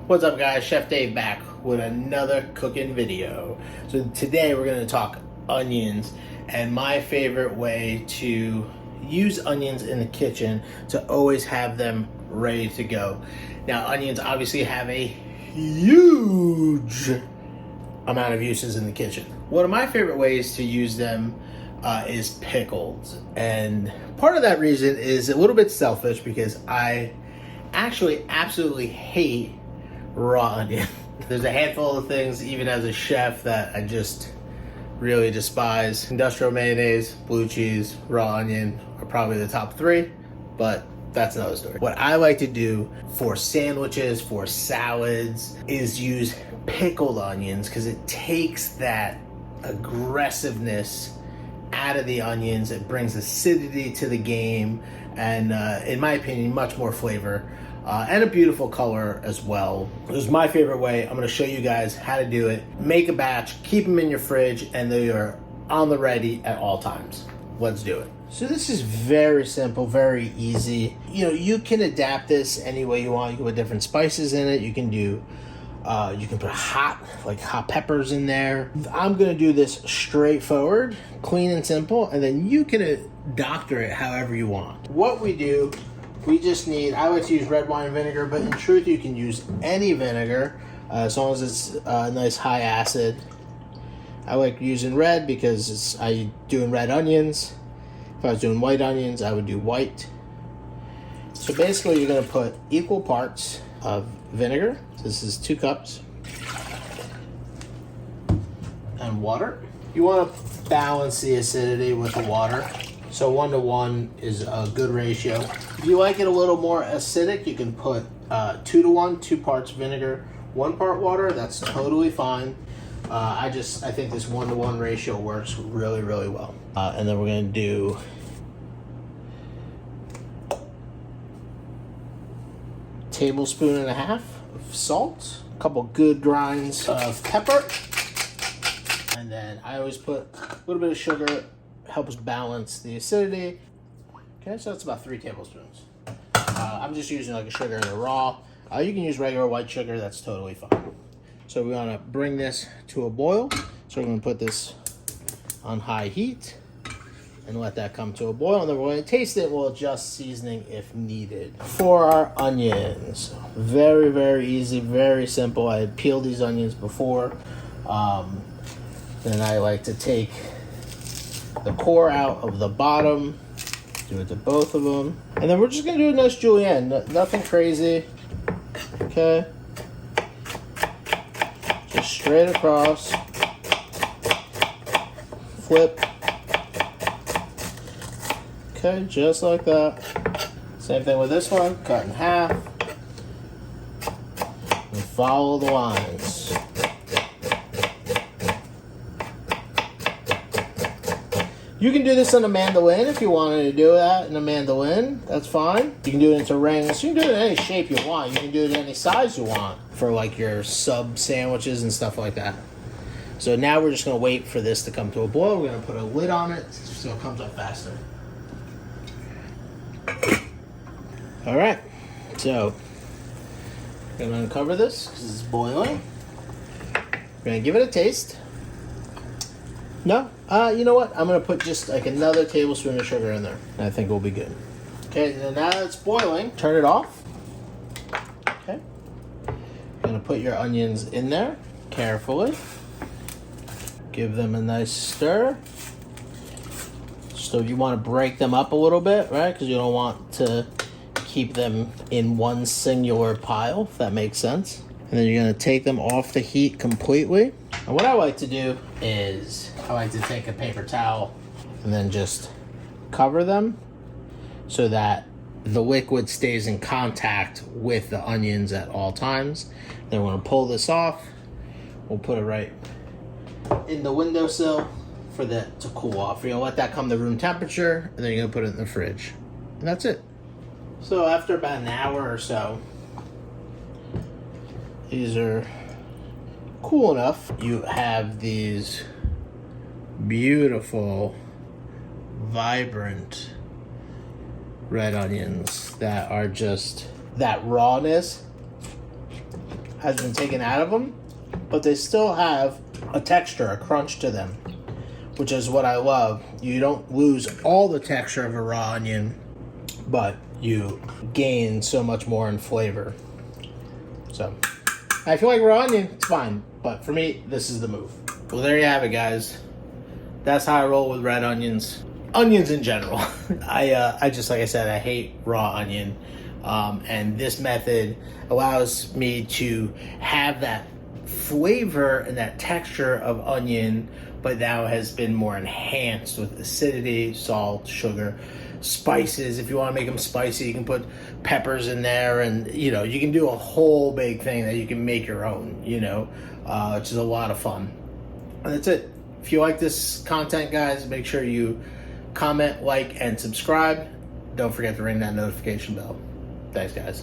What's up guys, Chef Dave back with another cooking video. So today we're going to talk onions and my favorite way to use onions in the kitchen to always have them ready to go. Now onions obviously have a huge amount of uses in the kitchen. One of my favorite ways to use them is pickles, and part of that reason is a little bit selfish because I actually absolutely hate raw onion. There's a handful of things, even as a chef, that I just really despise. Industrial mayonnaise, blue cheese, raw onion are probably the top three, but that's another story. What I like to do for sandwiches, for salads, is use pickled onions because it takes that aggressiveness out of the onions. It brings acidity to the game, and in my opinion, much more flavor. And a beautiful color as well. This is my favorite way. I'm gonna show you guys how to do it. Make a batch, keep them in your fridge, and they are on the ready at all times. Let's do it. So this is very simple, very easy. You know, you can adapt this any way you want. You can put different spices in it. You can do, you can put hot peppers in there. I'm gonna do this straightforward, clean and simple, and then you can doctor it however you want. What we do, we just need, I like to use red wine vinegar, but in truth you can use any vinegar as long as it's nice high acid. I like using red because I doing red onions. If I was doing white onions, I would do white. So basically you're going to put equal parts of vinegar. This is 2 cups. And water. You want to balance the acidity with the water. So 1 to 1 is a good ratio. If you like it a little more acidic, you can put 2 to 1, 2 parts vinegar, 1 part water. That's totally fine. I think this 1 to 1 ratio works really, really well. And then we're gonna do tablespoon and a half of salt, a couple good grinds of pepper, and then I always put a little bit of sugar. Helps balance the acidity. Okay, so that's about 3 tablespoons. I'm just using like a sugar in a raw. You can use regular white sugar, that's totally fine. So we want to bring this to a boil. So we're going to put this on high heat and let that come to a boil, and then we're going to taste it. We'll adjust seasoning if needed. For our onions, very, very easy, very simple. I had peeled these onions before. Then I like to take the core out of the bottom, do it to both of them, and then we're just gonna do a nice julienne, nothing crazy. Okay, just straight across, flip. Okay, just like that. Same thing with this one, cut in half and follow the lines. You can do this on a mandolin if you wanted to do that in a mandolin. That's fine. You can do it into rings. You can do it in any shape you want. You can do it in any size you want for like your sub sandwiches and stuff like that. So now we're just going to wait for this to come to a boil. We're going to put a lid on it so it comes up faster. All right. So we're going to uncover this because it's boiling. We're going to give it a taste. No? You know what? I'm going to put just like another tablespoon of sugar in there. And I think we'll be good. Okay, so now that it's boiling, turn it off. Okay. You're going to put your onions in there carefully. Give them a nice stir. So you want to break them up a little bit, right? Because you don't want to keep them in one singular pile, if that makes sense. And then you're going to take them off the heat completely. And what I like to do is I like to take a paper towel and then just cover them so that the liquid stays in contact with the onions at all times. Then we're going to pull this off. We'll put it right in the windowsill for that to cool off. You're going to let that come to room temperature, and then you're going to put it in the fridge. And that's it. So after about an hour or so, these are cool enough. You have these beautiful, vibrant red onions that are just, that rawness has been taken out of them, but they still have a texture, a crunch to them, which is what I love. You don't lose all the texture of a raw onion, but you gain so much more in flavor. So, if you like raw onion, it's fine. But for me, this is the move. Well, there you have it, guys. That's how I roll with red onions. Onions in general. I just, like I said, I hate raw onion. And this method allows me to have that flavor and that texture of onion, but now has been more enhanced with acidity, salt, sugar, spices. If you want to make them spicy, you can put peppers in there, and you know, you can do a whole big thing that you can make your own, you know, which is a lot of fun. And that's it. If you like this content, guys, make sure you comment, like, and subscribe. Don't forget to ring that notification bell. Thanks, guys.